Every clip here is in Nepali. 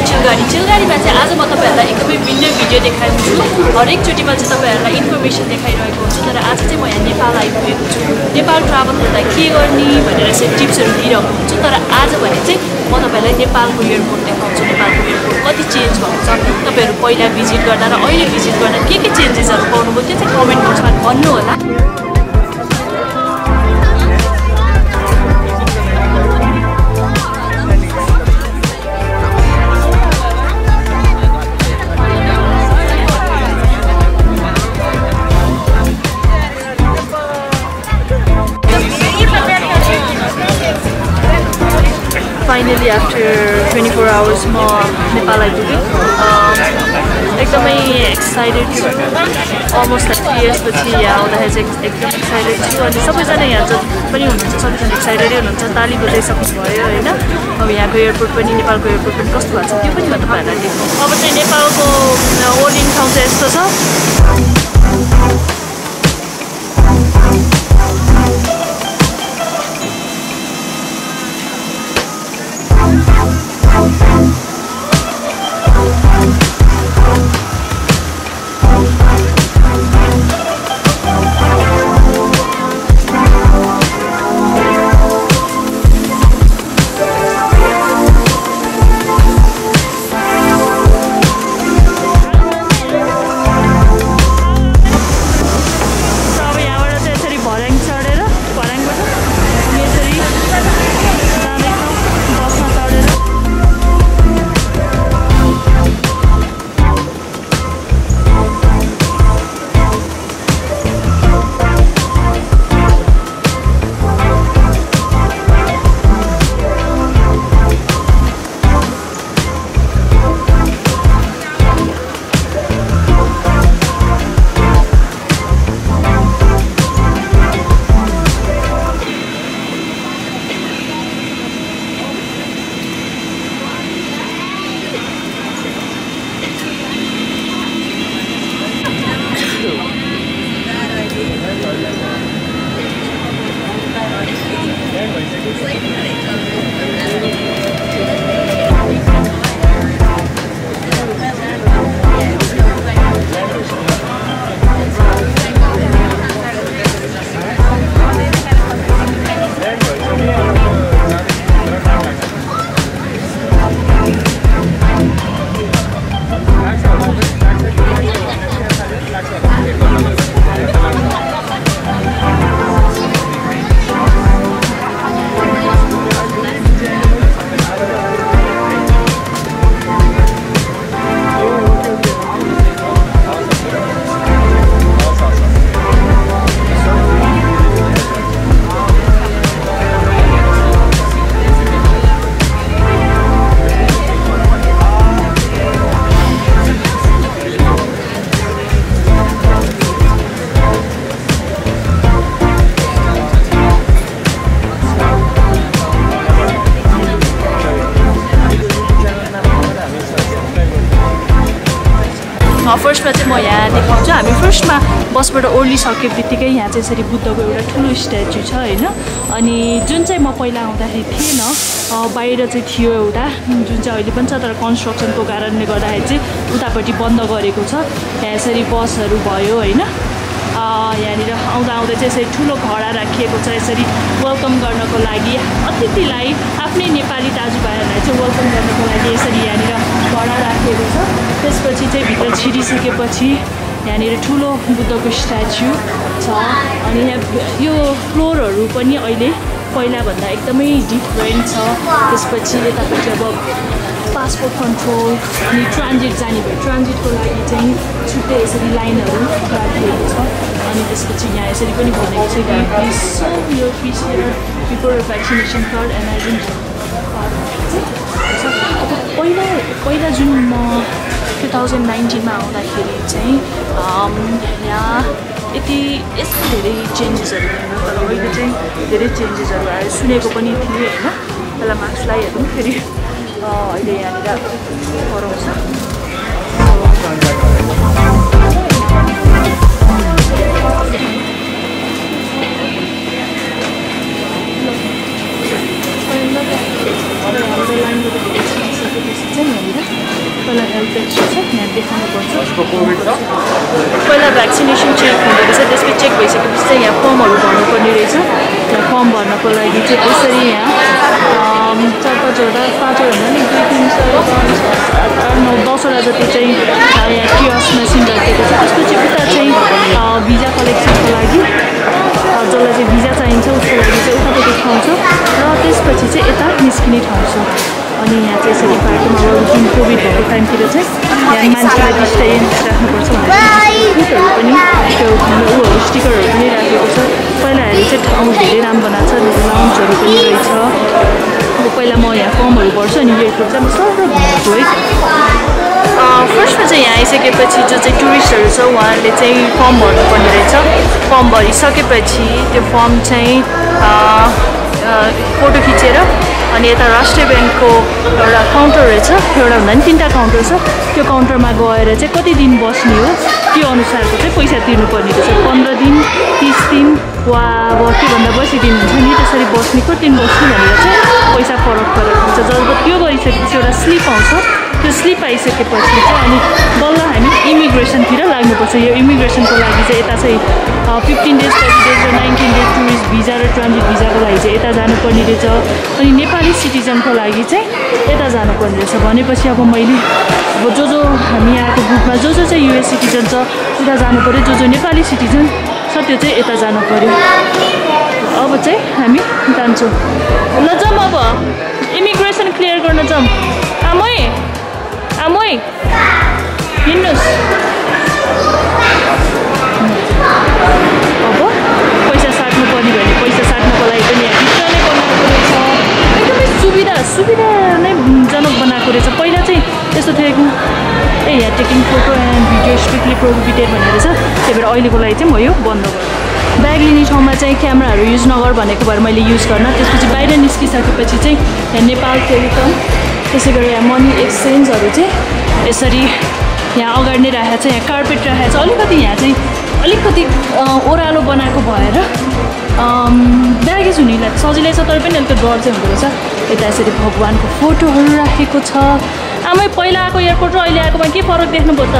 चिलगढी चिलगढीमा चाहिँ आज म तपाईहरुलाई एकदमै भिन्न भिडियो देखाउँछु हरेक चोटीमा चाहिँ तपाईहरुलाई इन्फर्मेसन देखाइरहेको हुन्छु तर आज चाहिँ म यहाँ नेपाल आइपुगेको छु नेपाल ट्राभल गर्दा के गर्ने भनेर चाहिँ टिप्सहरु दिइरहेको हुन्छु तर आज भने चाहिँ म तपाईहरुलाई नेपालको एयरपोर्ट देखाउँछु नेपालको एयरपोर्ट कति चेन्ज भएको छ तपाईहरु पहिला भिजिट गर्दा र अहिले भिजिट गर्दा के चेन्जेसहरु पाउनुभयो त्यो चाहिँ कमेन्ट बक्समा भन्नु होला Finally, after 24 hours, म नेपाल आइपुगेँ एकदमै एक्साइटेड छु अलमोस्ट लाइक 3 years पछि यहाँ आउँदाखेरि चाहिँ एकदम एक्साइटेड छु अनि सबैजना यहाँ जति पनि हुनुहुन्छ सबैजना एक्साइटेडै हुनुहुन्छ ताली बजाइसक्नुभयो होइन अब यहाँको एयरपोर्ट पनि नेपालको एयरपोर्ट पनि कस्तो भएको छ त्यो पनि म तपाईहरुलाई देखाउँछु अब चाहिँ नेपालको ओर्डिङ ठाउँ चाहिँ यस्तो छ फर्स्टमा चाहिँ म यहाँ देखाउँछु हामी फर्स्टमा बसबाट ओर्लिसके बित्तिकै यहाँ चाहिँ यसरी बुद्धको एउटा ठुलो स्ट्याचु छ होइन अनि जुन चाहिँ म पहिला आउँदाखेरि थिएन बाहिर चाहिँ थियो एउटा जुन चाहिँ अहिले पनि छ तर कन्स्ट्रक्सनको कारणले गर्दाखेरि चाहिँ उतापट्टि बन्द गरेको छ यहाँ यसरी बसहरू भयो होइन यहाँनिर आउँदा आउँदै चाहिँ यसरी ठुलो घडा राखिएको छ यसरी वेलकम गर्नको लागि अतिथिलाई आफ्नै नेपाली दाजुभाइहरूलाई चाहिँ वेलकम गर्नको लागि यसरी यहाँनिर घडा राखिएको छ त्यसपछि चाहिँ भित्र छिरिसकेपछि यहाँनिर ठुलो बुद्धको स्ट्याचु छ अनि यहाँ यो फ्लोरहरू पनि अहिले पहिलाभन्दा एकदमै डिफ्रेन्ट छ त्यसपछि यतापट्टि अब पासपोर्ट कन्ट्रोल अनि ट्रान्जिट जाने भयो ट्रान्जिटको लागि चाहिँ छुट्टै यसरी लाइनहरू राखिएको छ अनि त्यसपछि यहाँ यसरी पनि भनेको छ कि प्लिज सो यो please here before vaccination card and identity card अब पहिला जुन म 2019मा आउँदाखेरि चाहिँ यहाँ यस्तो धेरै चेन्जेसहरू थिएन तर अहिले चाहिँ धेरै चेन्जेसहरू आयो सुनेको पनि थिएँ होइन पहिला मार्क्सलाई हेरौँ फेरि अहिले यहाँनिर गराउँछ लाइनबाट यहाँ देखाउनुपर्छ। पहिला भ्याक्सिनेसन चेक हुँदो रहेछ, त्यसपछि चेक भइसकेपछि चाहिँ यहाँ फर्महरू भर्नुपर्ने रहेछ। यहाँ फर्म भर्नको लागि चाहिँ त्यसरी यहाँ 4-5वटा 5वटा नि 2-3-4-5-6-7-8-9-10वटा जति चाहिँ यहाँ कियोस्क मेसिन राखेको छ। त्यसपछि उता चाहिँ भिजा कलेक्सनको लागि जसलाई चाहिँ भिजा चाहिन्छ उसको लागि चाहिँ उतापट्टि ठाउँ छ र त्यसपछि चाहिँ यता निस्किने ठाउँ छ। अनि यहाँ चाहिँ यसरी बाटोमा अब जुन कोभिड भएको टाइमतिर चाहिँ यहाँ मान्छेलाई डिस्टेन्स राख्नुपर्छ भनेर पनि त्यो उयोहरू स्टिकरहरू पनि राखेको छ। पहिला हेरी चाहिँ ठाउँ धेरै राम्रो बनाएको छ, लाउन्जहरू पनि रहेछ। अब पहिला म यहाँ फर्महरू भर्छु अनि एयरपोर्ट चाहिँ म सर घुम्छु है। फर्स्टमा चाहिँ यहाँ आइसकेपछि जो चाहिँ टुरिस्टहरू छ उहाँहरूले चाहिँ फर्म भर्नुपर्ने रहेछ। फर्म भरिसकेपछि त्यो फर्म चाहिँ फोटो खिचेर अनि यता राष्ट्रिय ब्याङ्कको एउटा काउन्टर रहेछ, एउटा भन्दा पनि 3टा काउन्टर छ। त्यो काउन्टरमा गएर चाहिँ कति दिन बस्ने हो त्यो अनुसारको चाहिँ पैसा तिर्नुपर्ने रहेछ। 15 दिन, 30 दिन वा अब त्योभन्दा बेसी दिन हुन्छ नि त्यसरी बस्ने, कति दिन बस्ने भनेर चाहिँ पैसा फरक हुन्छ। जब त्यो गरिसकेपछि एउटा स्लिप आउँछ, त्यो स्लिप आइसकेपछि चाहिँ अनि बल्ल हामी इमिग्रेसनतिर लाग्नुपर्छ। यो इमिग्रेसनको लागि चाहिँ यता चाहिँ 15 डेज, 30 डेज र 19 डेज टुरिस्ट भिजा र ट्रान्जिट भिजाको लागि चाहिँ यता जानुपर्ने रहेछ। अनि नेपाली सिटिजनको लागि चाहिँ यता जानुपर्ने रहेछ। भनेपछि अब मैले अब जो हामी यहाँको ग्रुपमा जो चाहिँ युएस सिटिजन छ उता जानु पऱ्यो, जो नेपाली सिटिजन छ त्यो चाहिँ यता जानु पऱ्यो। अब चाहिँ हामी जान्छौँ। ल जाऊँ, अब इमिग्रेसन क्लियर गर्न जाऊँ। आमै हिँड्नुहोस्। अब पैसा साट्नु पर्ने भने पैसा साट्नुको लागि पनि यहाँ भित्र नै बनाएको रहेछ। एकदमै सुविधा नै जनक बनाएको रहेछ। पहिला चाहिँ यस्तो थियो कि यहाँ taking photo and video strictly prohibited भनेर छ। त्यही भएर अहिलेको लागि चाहिँ म यो बन्द गरेँ। ब्याग लिने ठाउँमा चाहिँ क्यामेराहरू युज नगर भनेको भएर मैले युज गर्न। त्यसपछि बाहिर निस्किसकेपछि चाहिँ यहाँ नेपाल टेलिकम, त्यसै गरी यहाँ मनी एक्सचेन्जहरू चाहिँ यसरी यहाँ अगाडि नै राखेको छ। यहाँ कार्पेट राखेको छ। अलिकति यहाँ चाहिँ अलिकति ओह्रालो बनाएको भएर ब्यागेज हुनेलाई सजिलै छ, तर पनि अलिकति डर चाहिँ हुँदो रहेछ। यता यसरी भगवान्को फोटोहरू राखेको छ। आमै पहिला आएको एयरपोर्ट र अहिले आएकोमा के फरक देख्नुभयो त?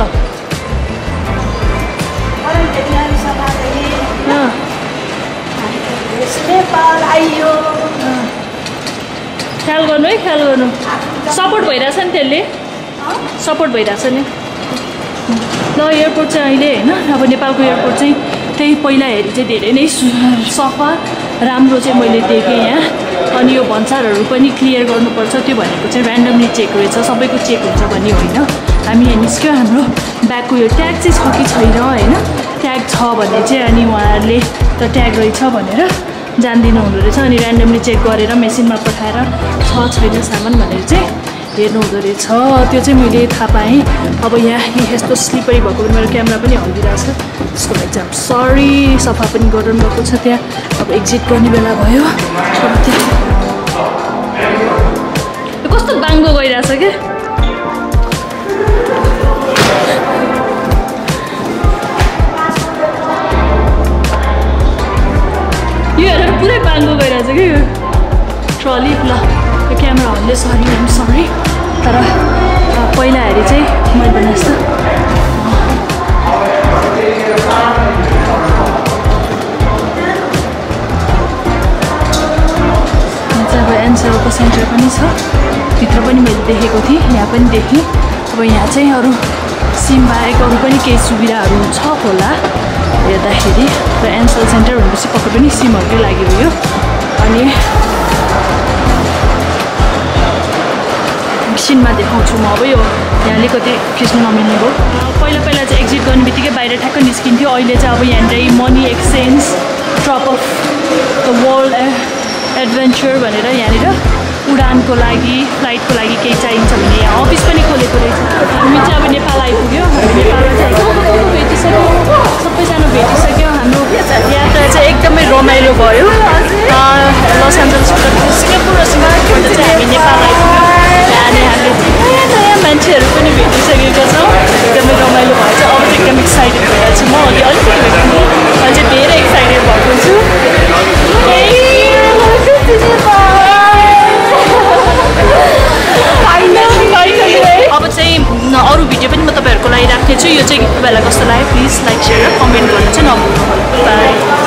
ख्याल गर्नु है, ख्याल गर्नु। सपोर्ट भइरहेछ नि, त्यसले सपोर्ट भइरहेछ नि। ल एयरपोर्ट चाहिँ अहिले होइन, अब नेपालको एयरपोर्ट चाहिँ त्यही पहिला हेरी चाहिँ धेरै नै सफा राम्रो चाहिँ मैले देखेँ यहाँ। अनि यो भन्सारहरू पनि क्लियर गर्नुपर्छ, त्यो भनेको चाहिँ ऱ्यान्डमली चेक रहेछ, सबैको चेक हुन्छ भन्ने होइन। हामी यहाँ निस्क्यो, हाम्रो ब्यागको यो ट्याग चाहिँ छ कि छैन होइन, ट्याग छ भने चाहिँ अनि उहाँहरूले त ट्याग रहेछ भनेर जान्दिनु हुँदो रहेछ। अनि ऱ्यान्डमली चेक गरेर मेसिनमा पठाएर छ छैन सामान भनेर चाहिँ हेर्नु हुँदो रहेछ। त्यो चाहिँ मैले थाहा पाएँ। अब यहाँ यस्तो स्लिपरी भएको पनि मेरो क्यामेरा पनि हल्लिरहेछ, त्यसको लागि चाहिँ सरी। सफा पनि गराउनु भएको छ त्यहाँ। अब एक्जिट गर्ने बेला भयो। अब त्यहाँ कस्तो बाङ्गो गइरहेछ क्या। यो हेरेर पुरै बाङ्गो गइरहेछ क्या यो ट्रली। ल यो क्यामेरा हल्ले, सरी आइम सरी। तर पहिला हेरी चाहिँ मैले भने जस्तो अब एनसेलको सेन्टर पनि छ, भित्र पनि मैले देखेको थिएँ, यहाँ पनि देखेँ। अब यहाँ चाहिँ अरू सिम बाहेक अरू पनि केही सुविधाहरू छ होला हेर्दाखेरि। र एनसेल सेन्टर भनेपछि पक्कै पनि सिमहरूकै लागि हो यो। अनि मेसिनमा देखाउँछु म अब यो यहाँ अलिकति खिच्नु नमिल्ने भयो। पहिला चाहिँ एक्जिट गर्ने बित्तिकै बाहिर ठ्याक्क निस्किन्थ्यो। अहिले चाहिँ अब यहाँनिर money exchange, drop of the world adventure भनेर यहाँनिर उडानको लागि, फ्लाइटको लागि केही चाहिन्छ भने यहाँ अफिस पनि खोलेको रहेछ। हामी चाहिँ अब नेपाल आइपुग्यो। हामी नेपालमा चाहिँ भेटिसक्यो, सबैजना भेटिसक्यो। हाम्रो यात्रा चाहिँ एकदमै रमाइलो भयो। लस एन्जल्सबाट सिङ्गापुर र सिङ्गापुरबाट चाहिँ हामी नेपाल आइपुग्यो। अनि हामीले नयाँ मान्छेहरू पनि भेटिसकेका छौँ। एकदमै रमाइलो भएछ। अब चाहिँ एकदम एक्साइटेड भइरहेको छु म। अलिकति भेट्नु अझै धेरै एक्साइटेड भएको छु। अब चाहिँ अरू भिडियो पनि म गर्दैछु। यो चाहिँ तपाईँहरूलाई कस्तो लाग्यो प्लिज लाइक सेयर र कमेन्ट गर्न चाहिँ नभुल्नु होला। बाई।